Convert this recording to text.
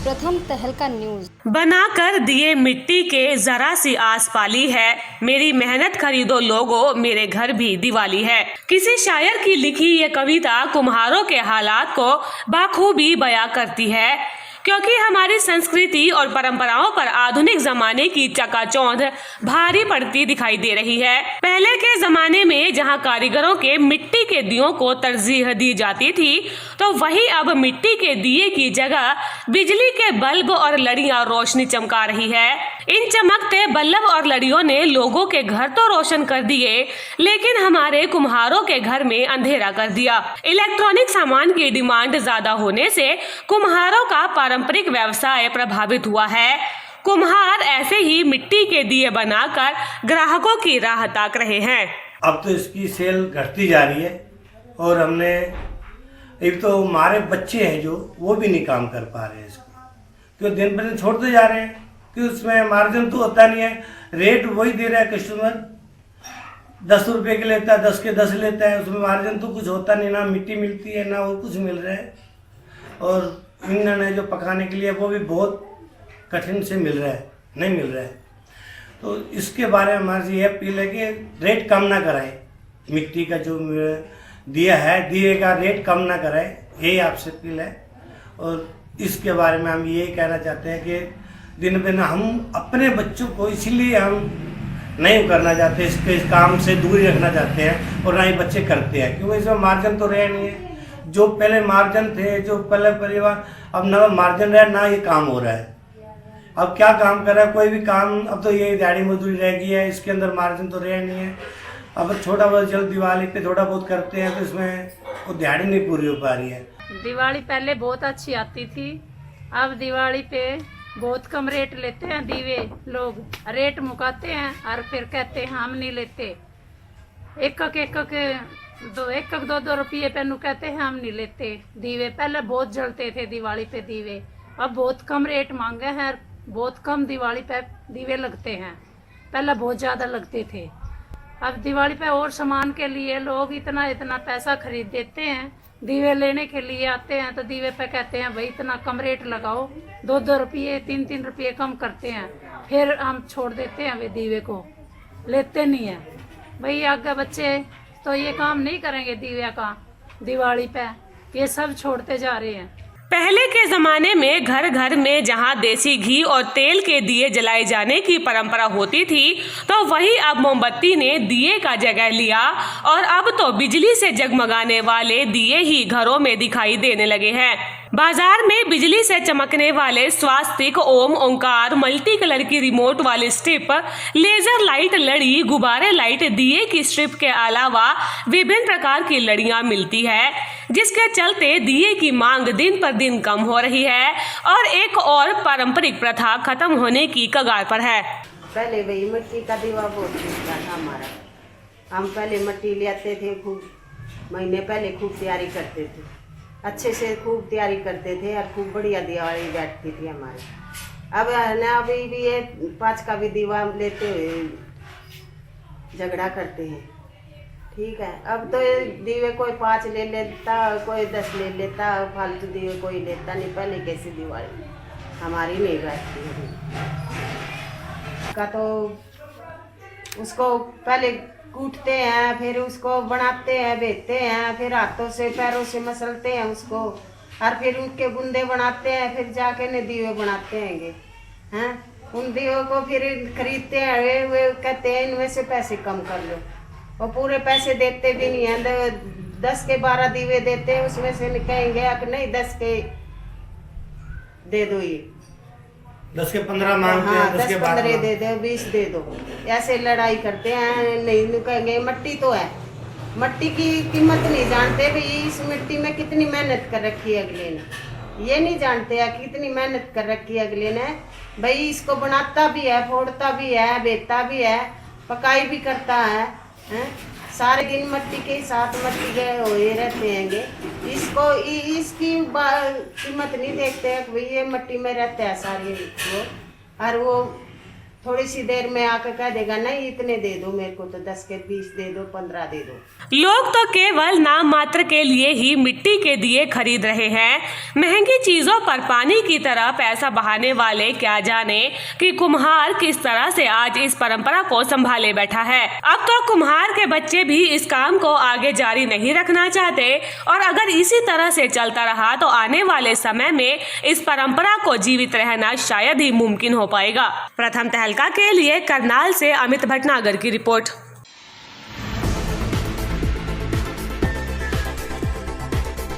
प्रथम तहलका न्यूज। बनाकर दिए मिट्टी के जरा सी आस पाली है, मेरी मेहनत खरीदो लोगो, मेरे घर भी दिवाली है। किसी शायर की लिखी ये कविता कुम्हारों के हालात को बाखूबी बयां करती है, क्योंकि हमारी संस्कृति और परंपराओं पर आधुनिक जमाने की चकाचौंध भारी पड़ती दिखाई दे रही है। पहले के जमाने में जहां कारीगरों के मिट्टी के दियों को तरजीह दी जाती थी, तो वही अब मिट्टी के दिए की जगह बिजली के बल्ब और लड़ियां रोशनी चमका रही है। इन चमकते बल्ब और लड़ियों ने लोगों के घर तो रोशन कर दिए, लेकिन हमारे कुम्हारों के घर में अंधेरा कर दिया। इलेक्ट्रॉनिक सामान की डिमांड ज्यादा होने से कुम्हारों का पारंपरिक व्यवसाय प्रभावित हुआ है। कुम्हार ऐसे ही मिट्टी के दिए बनाकर ग्राहकों की राह ताक रहे हैं। अब तो इसकी सेल घटती जा रही है और हमने एक तो हमारे बच्चे हैं जो वो भी नहीं काम कर पा रहे हैं इसको, क्यों दिन पर दिन छोड़ते जा रहे हैं, कि उसमें मार्जिन तो होता नहीं है। रेट वही दे रहा है कस्टमर, 10 रुपये के लेता है, 10 के 10 लेता है, उसमें मार्जिन तो कुछ होता नहीं, ना मिट्टी मिलती है ना वो कुछ मिल रहा है। और ईंधन है जो पकाने के लिए वो भी बहुत कठिन से मिल रहा है, नहीं मिल रहा है। तो इसके बारे में हमारी ये अपील है कि रेट कम ना कराएं, मिट्टी का जो दिया है दिए का रेट कम ना कराएं, यही आपसे अपील है। और इसके बारे में हम यही कहना चाहते हैं कि दिन पे ना हम अपने बच्चों को इसलिए हम नहीं करना चाहते, इसके काम से दूरी रखना चाहते हैं, और ना ही बच्चे करते हैं, क्योंकि इसमें मार्जिन तो रहे नहीं है। जो पहले मार्जिन थे, जो पहले परिवार, अब ना मार्जिन रहा ना ये काम हो रहा है। अब क्या काम कर रहा है कोई भी काम, अब तो ये दिहाड़ी मजदूरी रह गई है, इसके अंदर मार्जिन तो रहा नहीं है। अब छोटा बहुत चलो दिवाली पे थोड़ा बहुत करते हैं, तो इसमें वो दिहाड़ी नहीं पूरी हो पा रही है। दिवाली पहले बहुत अच्छी आती थी, अब दिवाली पे बहुत कम रेट लेते हैं दीवे, लोग रेट मुकाते हैं और फिर कहते हैं हम नहीं लेते। एक दो रुपये पे कहते हैं हम नहीं लेते दीवे। पहले बहुत जलते थे दिवाली पे दीवे, अब बहुत कम रेट मांगे हैं, बहुत कम दिवाली पे दीवे लगते हैं, पहले बहुत ज्यादा लगते थे। अब दिवाली पे और सामान के लिए लोग इतना पैसा खरीद देते हैं, दीवे लेने के लिए आते हैं तो दीवे पे कहते हैं भाई इतना कम रेट लगाओ, 2 रुपये 3 रुपये कम करते हैं, फिर हम छोड़ देते हैं वे दीवे को, लेते नहीं है। भाई आगे बच्चे तो ये काम नहीं करेंगे दीवे का दिवाली पे, ये सब छोड़ते जा रहे हैं। पहले के जमाने में घर घर में जहां देसी घी और तेल के दिए जलाए जाने की परंपरा होती थी, तो वही अब मोमबत्ती ने दिए का जगह लिया, और अब तो बिजली से जगमगाने वाले दिए ही घरों में दिखाई देने लगे हैं। बाजार में बिजली से चमकने वाले स्वास्तिक, ओम, ओंकार, मल्टी कलर की रिमोट वाली स्ट्रिप, लेजर लाइट, लड़ी, गुब्बारे लाइट, दिए की स्ट्रिप के अलावा विभिन्न प्रकार की लड़ियां मिलती है, जिसके चलते दिए की मांग दिन पर दिन कम हो रही है और एक और पारंपरिक प्रथा खत्म होने की कगार पर है। पहले वही मिट्टी का दीवा बहुत मिलता था हमारा, हम पहले मिट्टी ले आते थे, खूब महीने पहले खूब तैयारी करते थे, अच्छे से खूब तैयारी करते थे और खूब बढ़िया दिवाली बैठती थी हमारी। अब ना अभी भी ये 5 का भी दीवा लेते हुए झगड़ा करते हैं, ठीक है। अब तो ये दीवे कोई 5 ले लेता, कोई 10 ले लेता, फालतू दीवे कोई लेता नहीं। पहले कैसी दिवाली हमारी नहीं बैठती का, तो उसको पहले कूटते हैं, फिर उसको बनाते हैं, बेचते हैं, फिर हाथों से पैरों से मसलते हैं उसको, और फिर उनके बुंदे बनाते हैं, फिर जाके ने दीवे बनाते हैं। उन दीवों को फिर खरीदते हैं, वे कहते हैं इनमें से पैसे कम कर लो, और पूरे पैसे देते भी नहीं है। 10 के 12 दीवे देते हैं, उसमें से कहेंगे कि नहीं 10 के दे दो, ये 10 के 15 मांगते हैं, 10 के 15 दे दो, 20 दे दो, ऐसे लड़ाई करते हैं। नहीं कहेंगे मट्टी तो है, मट्टी की कीमत नहीं जानते भाई, इस मिट्टी में कितनी मेहनत कर रखी है अगले ने, ये नहीं जानते हैं कि कितनी मेहनत कर रखी है अगले ने। भाई इसको बनाता भी है, फोड़ता भी है, बेचता भी है, पकाई भी करता है, सारे दिन मट्टी के साथ मट्टी के हुए रहते हैं। इसको इसकी कीमत नहीं देखते हैं कि भाई ये मट्टी में रहते हैं सारे वो, और वो थोड़ी सी देर में आकर कह देगा नहीं इतने दे दो मेरे को, तो 10 के 20 दे दो, 15 दे दो। लोग तो केवल नाम मात्र के लिए ही मिट्टी के दिए खरीद रहे हैं। महंगी चीजों पर पानी की तरह पैसा बहाने वाले क्या जाने कि कुम्हार किस तरह से आज इस परंपरा को संभाले बैठा है। अब तो कुम्हार के बच्चे भी इस काम को आगे जारी नहीं रखना चाहते और अगर इसी तरह से चलता रहा तो आने वाले समय में इस परंपरा को जीवित रहना शायद ही मुमकिन हो पाएगा। प्रथम तहलका के लिए करनाल से अमित भटनागर की रिपोर्ट।